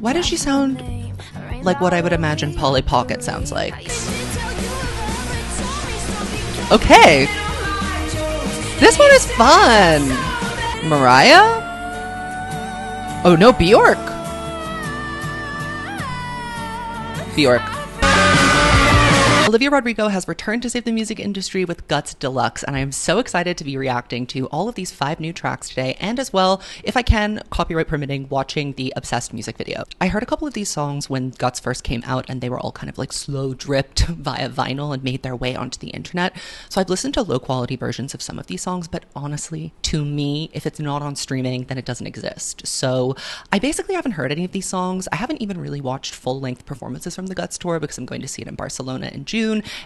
Why does she sound like what I would imagine Polly Pocket sounds like? Okay. This one is fun. Mariah? Oh no, Bjork. Bjork. Olivia Rodrigo has returned to save the music industry with Guts Deluxe, and I am so excited to be reacting to all of these 5 new tracks today, and as well, if I can, copyright permitting, watching the Obsessed music video. I heard a couple of these songs when Guts first came out, and they were all kind of like slow dripped via vinyl and made their way onto the internet. So I've listened to low quality versions of some of these songs, but honestly, to me, if it's not on streaming, then it doesn't exist. So I basically haven't heard any of these songs. I haven't even really watched full-length performances from the Guts tour because I'm going to see it in Barcelona in June.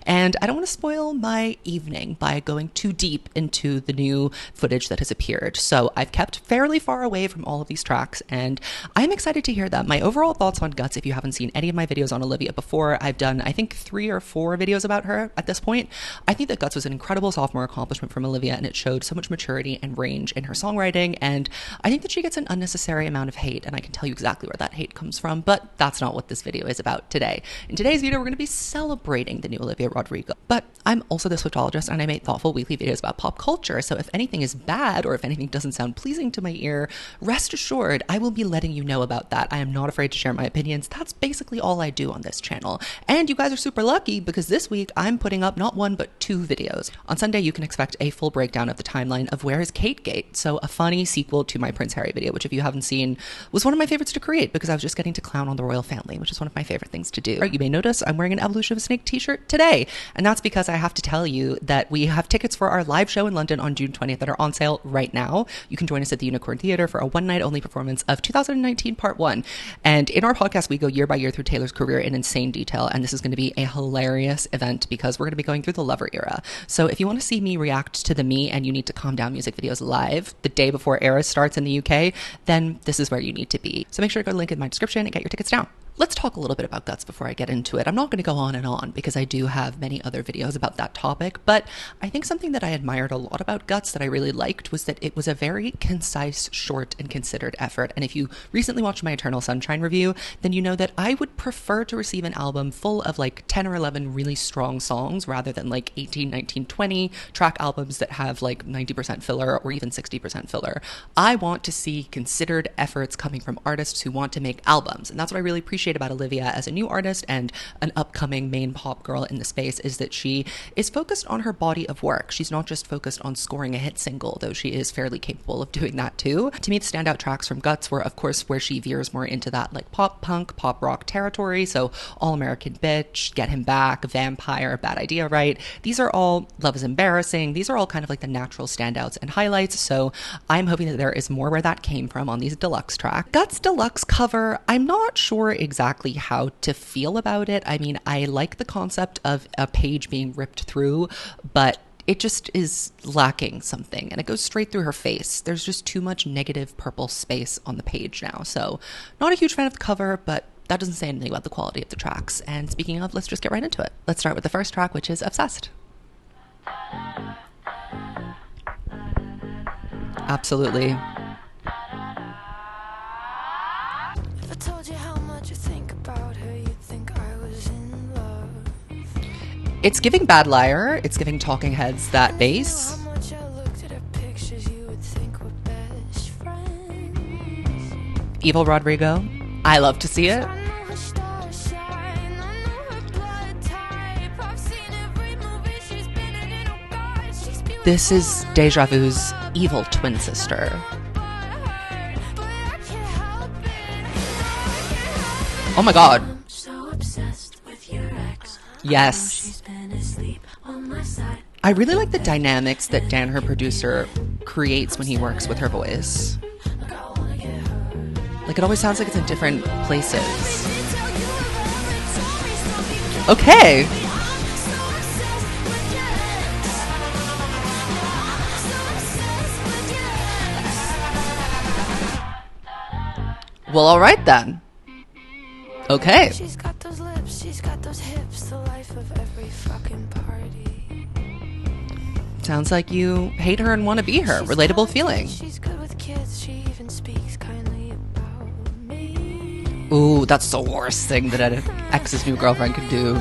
And I don't want to spoil my evening by going too deep into the new footage that has appeared. So I've kept fairly far away from all of these tracks, and I'm excited to hear them. My overall thoughts on Guts, if you haven't seen any of my videos on Olivia before, I've done, I think, 3 or 4 videos about her at this point. I think that Guts was an incredible sophomore accomplishment from Olivia, and it showed so much maturity and range in her songwriting, and I think that she gets an unnecessary amount of hate, and I can tell you exactly where that hate comes from, but that's not what this video is about today. In today's video, we're going to be celebrating the new Olivia Rodrigo. But I'm also the Swiftologist, and I make thoughtful weekly videos about pop culture, so if anything is bad or if anything doesn't sound pleasing to my ear, rest assured I will be letting you know about that. I am not afraid to share my opinions. That's basically all I do on this channel. And you guys are super lucky because this week I'm putting up not 1 but 2 videos. On Sunday you can expect a full breakdown of the timeline of Where is Kate Gate, so a funny sequel to my Prince Harry video, which if you haven't seen was one of my favorites to create because I was just getting to clown on the royal family, which is one of my favorite things to do. You may notice I'm wearing an Evolution of a Snake t-shirt today, and that's because I have to tell you that we have tickets for our live show in London on June 20th that are on sale right now. You can join us at the Unicorn Theatre for a one-night only performance of 2019 Part 1. And in our podcast, we go year by year through Taylor's career in insane detail, and this is going to be a hilarious event because we're going to be going through the Lover era. So if you want to see me react to the Me and You Need to Calm Down music videos live the day before Eras starts in the UK, then this is where you need to be. So make sure to go to the link in my description and get your tickets now. Let's talk a little bit about Guts before I get into it. I'm not going to go on and on because I do have many other videos about that topic, but I think something that I admired a lot about Guts that I really liked was that it was a very concise, short, and considered effort. And if you recently watched my Eternal Sunshine review, then you know that I would prefer to receive an album full of like 10 or 11 really strong songs rather than like 18, 19, 20 track albums that have like 90% filler or even 60% filler. I want to see considered efforts coming from artists who want to make albums, and that's what I really appreciate about Olivia as a new artist and an upcoming main pop girl in the space is that she is focused on her body of work. She's not just focused on scoring a hit single, though she is fairly capable of doing that too. To me, the standout tracks from Guts were, of course, where she veers more into that like pop punk, pop rock territory. So All American Bitch, Get Him Back, Vampire, Bad Idea, Right? These are all Love is Embarrassing. These are all kind of like the natural standouts and highlights. So I'm hoping that there is more where that came from on these deluxe tracks. Guts Deluxe cover, I'm not sure exactly how to feel about it. I mean, I like the concept of a page being ripped through, but it just is lacking something, and it goes straight through her face. There's just too much negative purple space on the page now. So not a huge fan of the cover, but that doesn't say anything about the quality of the tracks. And speaking of, let's just get right into it. Let's start with the first track, which is Obsessed. Absolutely. It's giving Bad Liar. It's giving Talking Heads, that bass. Evil Rodrigo. I love to see it. This is Deja Vu's evil twin sister. Oh my god. Yes. I really like the dynamics that Dan, her producer, creates when he works with her voice. Like, it always sounds like it's in different places. Okay. Well, all right then. Okay. She's got those lips, she's got those hips, the life of every fucking party. Sounds like you hate her and want to be her. Relatable feeling. She's good with kids, she even speaks kindly about me. Ooh, that's the worst thing that an ex's new girlfriend could do.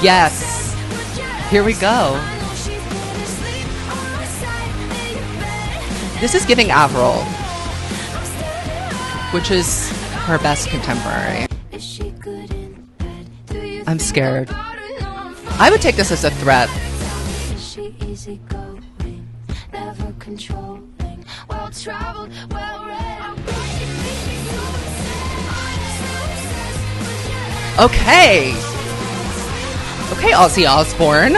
Yes. Here we go. This is giving Avril, which is her best contemporary. I'm scared. I would take this as a threat. Okay. Okay, Ozzy Osbourne.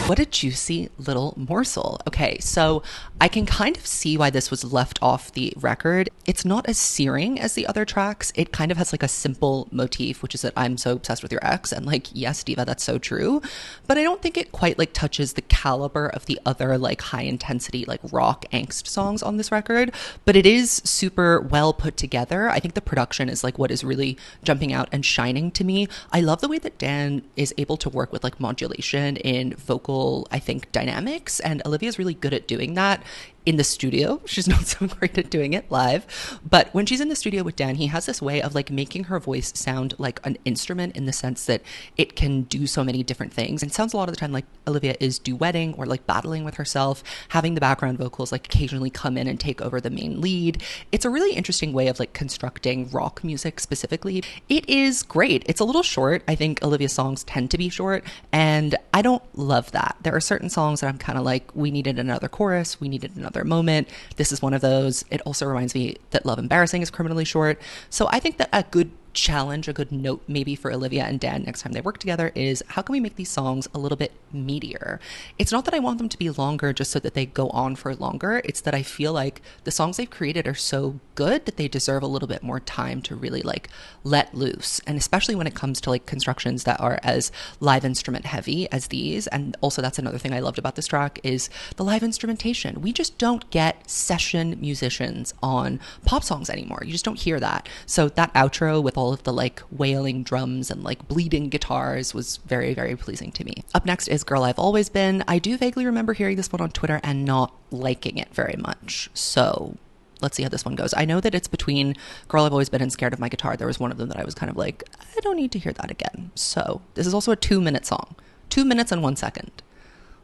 What a juicy little morsel. Okay, so I can kind of see why this was left off the record. It's not as searing as the other tracks. It kind of has like a simple motif, which is that I'm so obsessed with your ex. And like, yes, diva, that's so true. But I don't think it quite like touches the caliber of the other like high intensity, like rock angst songs on this record. But it is super well put together. I think the production is like what is really jumping out and shining to me. I love the way that Dan is able to work with like modulation in vocal, I think, dynamics, and Olivia's really good at doing that in the studio. She's not so great at doing it live, but when she's in the studio with Dan, he has this way of like making her voice sound like an instrument in the sense that it can do so many different things. And it sounds a lot of the time like Olivia is duetting or like battling with herself, having the background vocals like occasionally come in and take over the main lead. It's a really interesting way of like constructing rock music specifically. It is great. It's a little short. I think Olivia's songs tend to be short, and I don't love that. There are certain songs that I'm kind of like, we needed another chorus, we needed another moment. This is one of those. It also reminds me that Love Embarrassing is criminally short. So I think that a good challenge, a good note maybe for Olivia and Dan next time they work together is, how can we make these songs a little bit meatier? It's not that I want them to be longer just so that they go on for longer. It's that I feel like the songs they've created are so good that they deserve a little bit more time to really like let loose. And especially when it comes to like constructions that are as live instrument heavy as these. And also that's another thing I loved about this track is the live instrumentation. We just don't get session musicians on pop songs anymore. You just don't hear that. So that outro with all of the like wailing drums and like bleeding guitars was very, very pleasing to me. Up next is Girl I've Always Been. I do vaguely remember hearing this one on Twitter and not liking it very much. So let's see how this one goes. I know that it's between Girl I've Always Been and Scared of My Guitar. There was one of them that I was kind of like, I don't need to hear that again. So this is also a 2-minute song. 2 minutes and 1 second.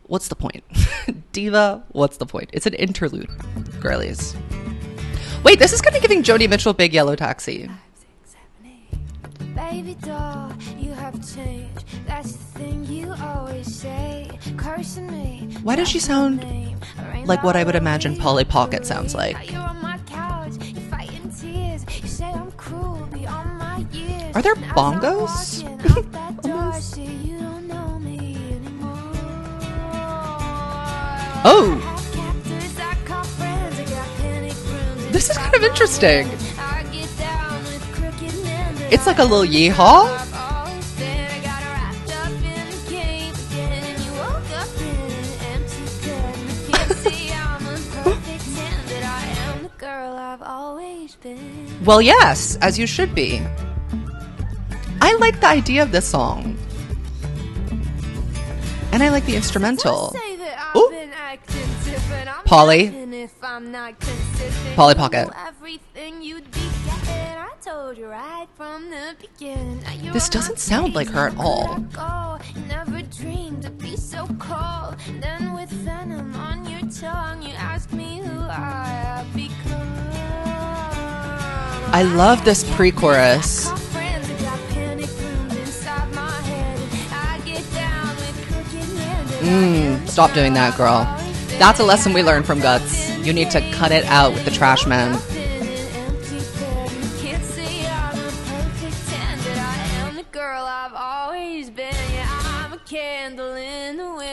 What's the point? Diva, what's the point? It's an interlude, girlies. Wait, this is kind of giving Joni Mitchell Big Yellow Taxi. Baby doll, you have changed. That's the thing you always say. Cursing me. Why does she sound like what I would imagine Polly Pocket sounds like? Are there bongos? Oh! This is kind of interesting. It's like a little yeehaw. Well, yes, as you should be. I like the idea of this song. And I like the instrumental. Ooh. Polly. Polly Pocket. This doesn't sound like her at all. I love this pre-chorus. Stop doing that, girl. That's a lesson we learned from Guts. You need to cut it out with the trash man.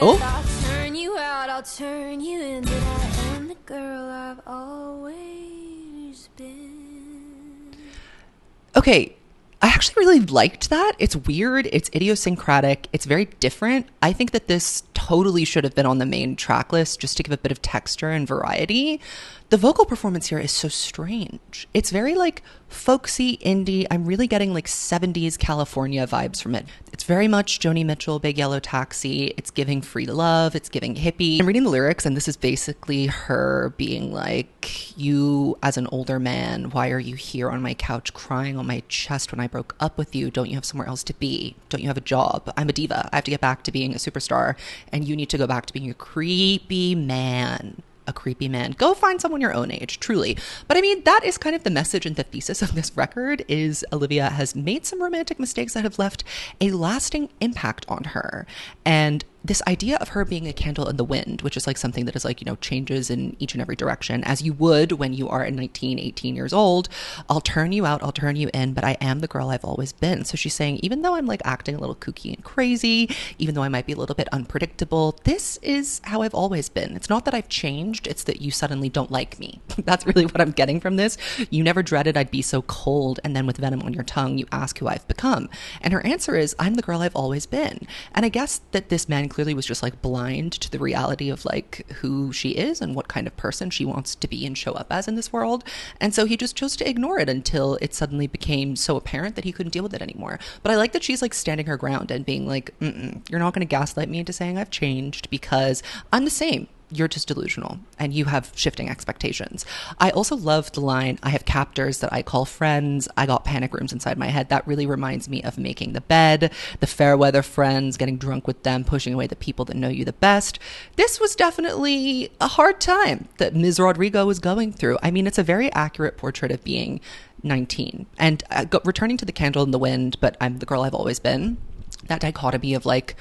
Oh. I'll turn you out, I'll turn you in, but I am the girl I've always been. Okay, I actually really liked that. It's weird, it's idiosyncratic, it's very different. I think that this totally should have been on the main track list just to give a bit of texture and variety. The vocal performance here is so strange. It's very like folksy indie. I'm really getting like 70s California vibes from it. It's very much Joni Mitchell, Big Yellow Taxi. It's giving free love. It's giving hippie. I'm reading the lyrics, and this is basically her being like, you as an older man, why are you here on my couch crying on my chest when I broke up with you? Don't you have somewhere else to be? Don't you have a job? I'm a diva. I have to get back to being a superstar, and you need to go back to being a creepy man. A creepy man. Go find someone your own age, truly. But I mean, that is kind of the message and the thesis of this record is Olivia has made some romantic mistakes that have left a lasting impact on her. And this idea of her being a candle in the wind, which is like something that is like, you know, changes in each and every direction, as you would when you are 19, 18 years old. I'll turn you out, I'll turn you in, but I am the girl I've always been. So she's saying, even though I'm like acting a little kooky and crazy, even though I might be a little bit unpredictable, this is how I've always been. It's not that I've changed, it's that you suddenly don't like me. That's really what I'm getting from this. You never dreaded I'd be so cold, and then with venom on your tongue, you ask who I've become. And her answer is, I'm the girl I've always been. And I guess that this man clearly was just like blind to the reality of like who she is and what kind of person she wants to be and show up as in this world. And so he just chose to ignore it until it suddenly became so apparent that he couldn't deal with it anymore. But I like that she's like standing her ground and being like, you're not going to gaslight me into saying I've changed because I'm the same. You're just delusional and you have shifting expectations. I also love the line, I have captors that I call friends. I got panic rooms inside my head. That really reminds me of making the bed, the fair weather friends, getting drunk with them, pushing away the people that know you the best. This was definitely a hard time that Ms. Rodrigo was going through. I mean, it's a very accurate portrait of being 19. And returning to the candle in the wind, but I'm the girl I've always been. That dichotomy of like,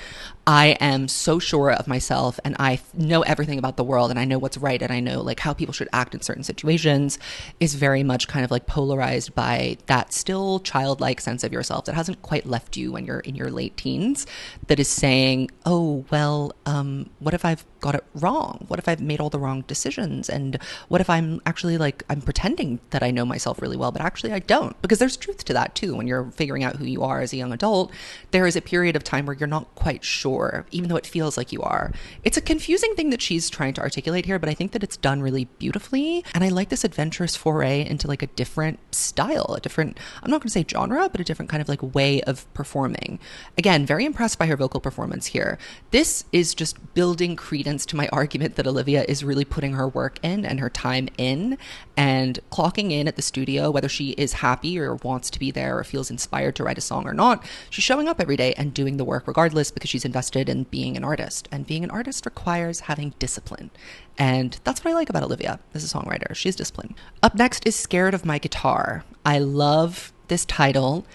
I am so sure of myself and I know everything about the world and I know what's right and I know like how people should act in certain situations is very much kind of like polarized by that still childlike sense of yourself that hasn't quite left you when you're in your late teens, that is saying, oh, well, what if I've got it wrong? What if I've made all the wrong decisions? And what if I'm actually like, I'm pretending that I know myself really well, but actually I don't? Because there's truth to that too. When you're figuring out who you are as a young adult, there is a period of time where you're not quite sure, even though it feels like you are. It's a confusing thing that she's trying to articulate here, but I think that it's done really beautifully. And I like this adventurous foray into like a different style, a different, I'm not going to say genre, but a different kind of like way of performing. Again, very impressed by her vocal performance here. This is just building credence to my argument that Olivia is really putting her work in and her time in and clocking in at the studio, whether she is happy or wants to be there or feels inspired to write a song or not. She's showing up every day and doing the work regardless because she's invested in being an artist. And being an artist requires having discipline. And that's what I like about Olivia as a songwriter. She's disciplined. Up next is Scared of My Guitar. I love this title.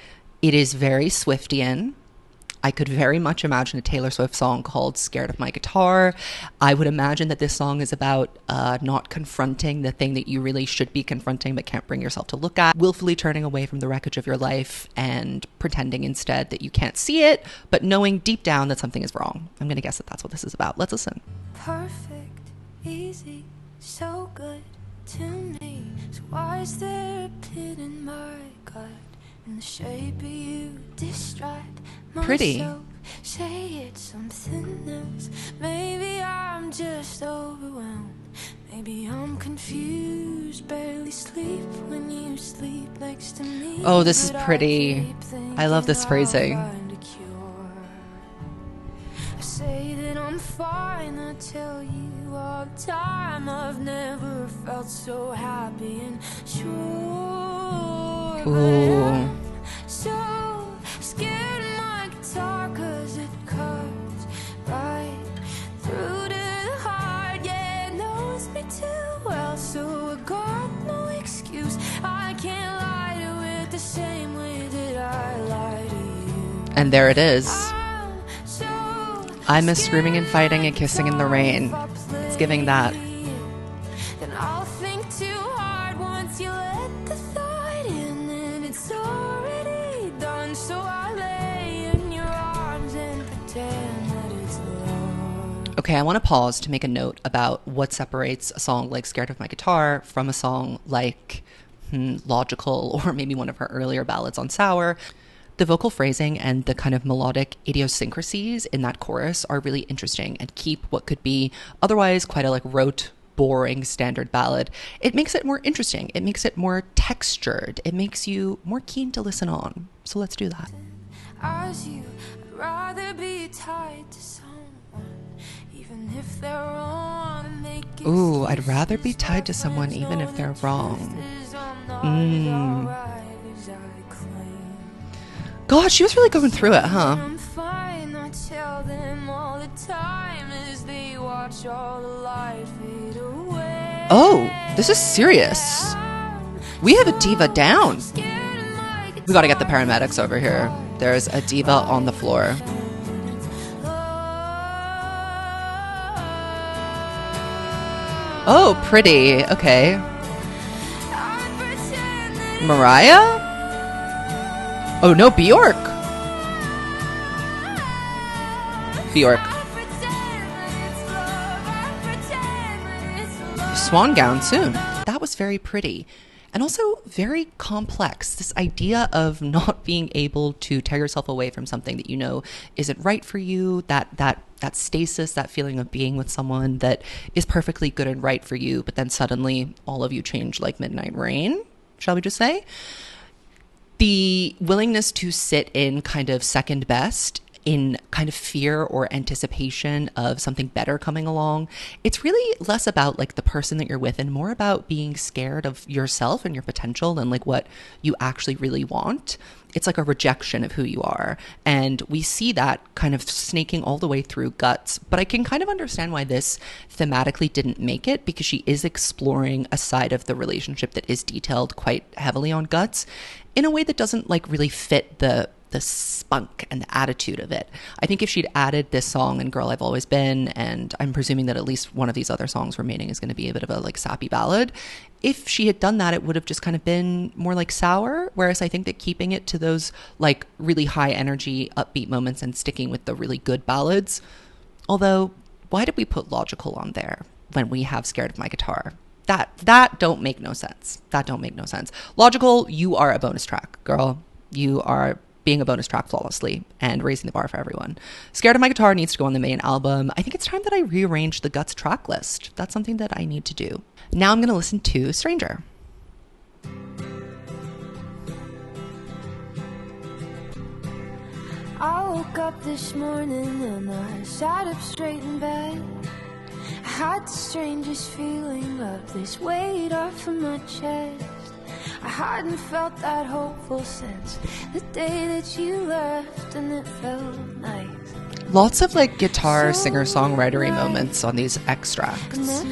It is very Swiftian. I could very much imagine a Taylor Swift song called Scared of My Guitar. I would imagine that this song is about not confronting the thing that you really should be confronting but can't bring yourself to look at, willfully turning away from the wreckage of your life and pretending instead that you can't see it, but knowing deep down that something is wrong. I'm going to guess that that's what this is about. Let's listen. Perfect, easy, so good to me. So why is there a pit in my gut? In the shape of you, distract Pretty. myself. Say it's something else. Maybe I'm just overwhelmed. Maybe I'm confused. Barely sleep when you sleep next to me. Oh, this is But pretty. I love this phrasing. I say that I'm fine. I tell you all the time I've never felt so happy and sure. Ooh. So scared of my guitar 'cause it cuts right through to the heart. Yeah, it knows me too well, so I got no excuse. I can't lie to it the same way that I lie to you. And there it is. So I miss screaming and fighting and kissing in the rain. It's giving that. Then I'll think too hard once you let the thought in, and it's already done. So I lay in your arms and pretend that it's love. Okay, I want to pause to make a note about what separates a song like Scared of My Guitar from a song like Logical, or maybe one of her earlier ballads on Sour. The vocal phrasing and the kind of melodic idiosyncrasies in that chorus are really interesting and keep what could be otherwise quite a like rote, boring standard ballad. It makes it more interesting. It makes it more textured. It makes you more keen to listen on. So let's do that. As you, I'd rather be tied to someone, even if they're wrong. Ooh, I'd rather be tied to someone even if they're wrong. God, she was really going through it, huh? Oh, this is serious. We have a diva down. We gotta get the paramedics over here. There's a diva on the floor. Oh, pretty. Okay. Mariah? Oh, no, Bjork. Bjork. Swan gown soon. That was very pretty. And also very complex. This idea of not being able to tear yourself away from something that you know isn't right for you, that stasis, that feeling of being with someone that is perfectly good and right for you, but then suddenly all of you change like midnight rain, shall we just say? The willingness to sit in kind of second best, in kind of fear or anticipation of something better coming along. It's really less about like the person that you're with and more about being scared of yourself and your potential and like what you actually really want. It's like a rejection of who you are. And we see that kind of snaking all the way through Guts. But I can kind of understand why this thematically didn't make it, because she is exploring a side of the relationship that is detailed quite heavily on Guts in a way that doesn't like really fit the spunk and the attitude of it. I think if she'd added this song and Girl I've Always Been, and I'm presuming that at least one of these other songs remaining is going to be a bit of a like sappy ballad, if she had done that, it would have just kind of been more like sour. Whereas I think that keeping it to those like really high energy upbeat moments and sticking with the really good ballads, although why did we put Logical on there when we have Scared of My Guitar? That don't make no sense. That don't make no sense. Logical, you are a bonus track, girl. You are being a bonus track flawlessly and raising the bar for everyone. Scared of My Guitar needs to go on the main album. I think it's time that I rearrange the Guts track list. That's something that I need to do. Now I'm going to listen to Stranger. I woke up this morning and I sat up straight in bed. I had the strangest feeling of this weight off of my chest. I hadn't felt that hopeful since the day that you left, and it felt nice. Lots of like guitar singer-songwritery moments on these extracts.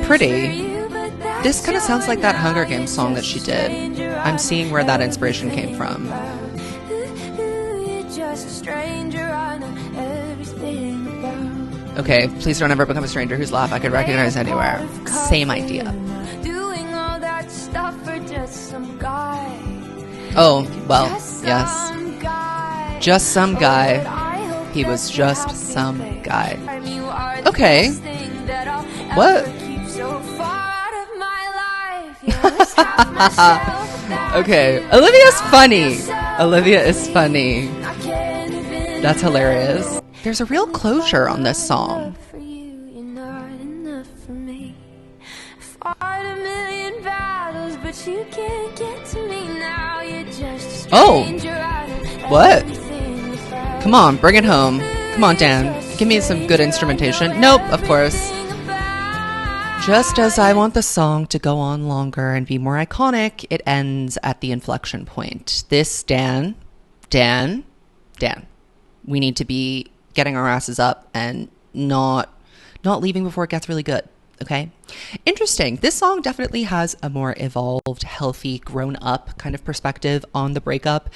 Pretty. This kind of sounds like that Hunger Games song that she did. I'm seeing where that inspiration came from. Okay, please don't ever become a stranger whose laugh I could recognize anywhere. Same idea. Oh, well, yes. Just some guy. He was just some guy. Okay. What? Okay. Olivia's funny. Olivia is funny. That's hilarious. There's a real closure on this song. Oh, what? Come on, bring it home. Come on, Dan. Give me some good instrumentation. Nope, of course. Just as I want the song to go on longer and be more iconic, it ends at the inflection point. This, Dan, we need to be getting our asses up and not leaving before it gets really good. Okay. Interesting. This song definitely has a more evolved, healthy, grown up kind of perspective on the breakup.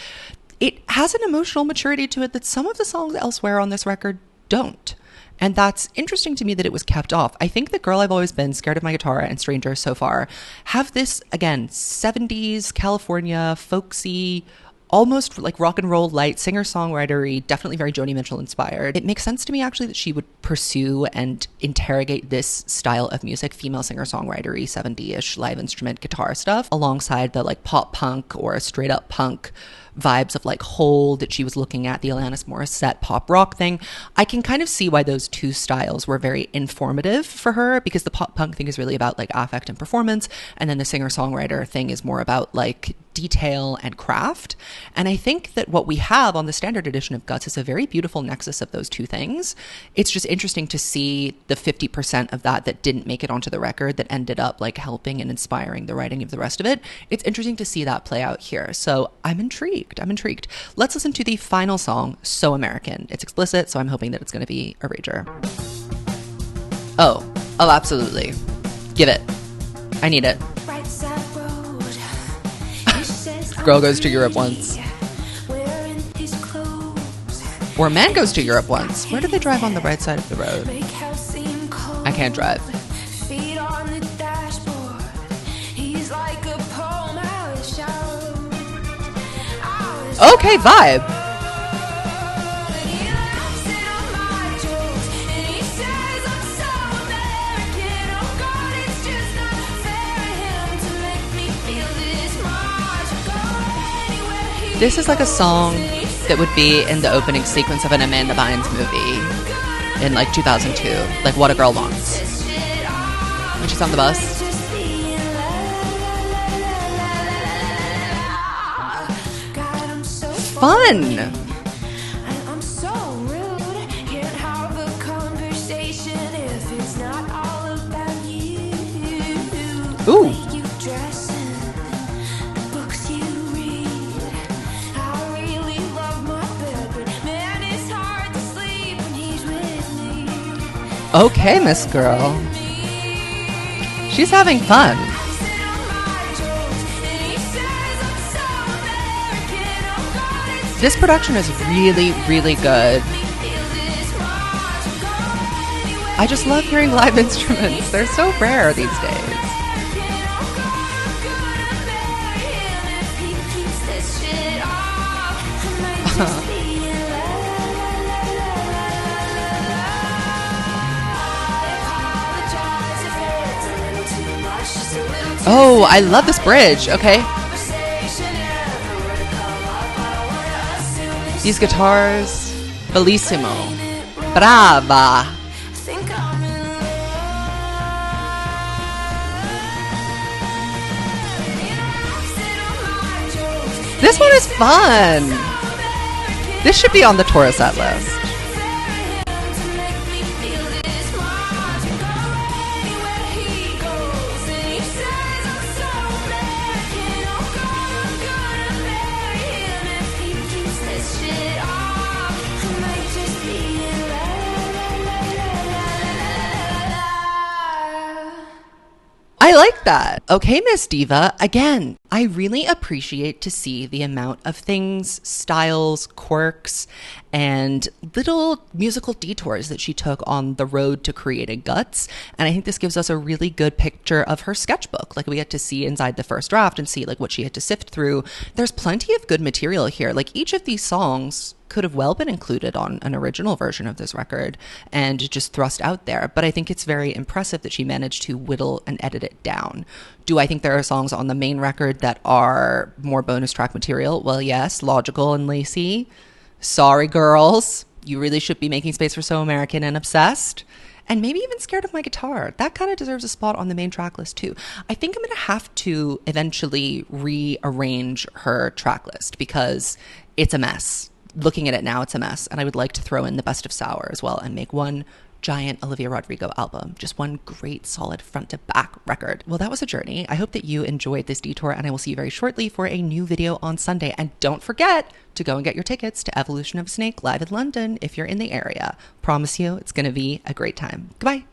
It has an emotional maturity to it that some of the songs elsewhere on this record don't. And that's interesting to me that it was kept off. I think that Girl I've Always Been, Scared of My Guitar, and Stranger so far have this, again, 70s, California, folksy, almost like rock and roll light singer-songwritery, definitely very Joni Mitchell inspired. It makes sense to me actually that she would pursue and interrogate this style of music, female singer-songwritery, 70-ish live instrument guitar stuff, alongside the like pop punk or straight up punk vibes of like Hole that she was looking at, the Alanis Morissette pop rock thing. I can kind of see why those two styles were very informative for her, because the pop punk thing is really about like affect and performance, and then the singer-songwriter thing is more about like detail and craft. And I think that what we have on the standard edition of Guts is a very beautiful nexus of those two things. It's just interesting to see the 50% of that didn't make it onto the record that ended up like helping and inspiring the writing of the rest of it. It's interesting to see that play out here. So I'm intrigued. Let's listen to the final song, So American. It's explicit, so I'm hoping that it's going to be a rager. Oh, absolutely. Give it. I need it. Girl goes to Europe once. Or man goes to Europe once. Where do they drive on the right side of the road? I can't drive. Okay, vibe. This is like a song that would be in the opening sequence of an Amanda Bynes movie in like 2002, like What a Girl Wants. When she's on the bus. Fun! Ooh. Okay, Miss Girl. She's having fun. This production is really, really good. I just love hearing live instruments. They're so rare these days. Oh, I love this bridge. Okay. These guitars. Bellissimo. Brava. This one is fun. This should be on the tour set list. I like that. Okay, Miss Diva. Again, I really appreciate to see the amount of things, styles, quirks, and little musical detours that she took on the road to creating Guts. And I think this gives us a really good picture of her sketchbook. Like, we get to see inside the first draft and see like what she had to sift through. There's plenty of good material here. Like, each of these songs could have well been included on an original version of this record and just thrust out there. But I think it's very impressive that she managed to whittle and edit it down. Do I think there are songs on the main record that are more bonus track material? Well, yes. Logical and Lacey. Sorry, girls. You really should be making space for So American and Obsessed. And maybe even Scared of My Guitar. That kind of deserves a spot on the main track list too. I think I'm going to have to eventually rearrange her track list because it's a mess. Looking at it now, it's a mess. And I would like to throw in the Best of Sour as well and make one giant Olivia Rodrigo album. Just one great solid front to back record. Well, that was a journey. I hope that you enjoyed this detour, and I will see you very shortly for a new video on Sunday. And don't forget to go and get your tickets to Evolution of a Snake live in London if you're in the area. Promise you it's going to be a great time. Goodbye.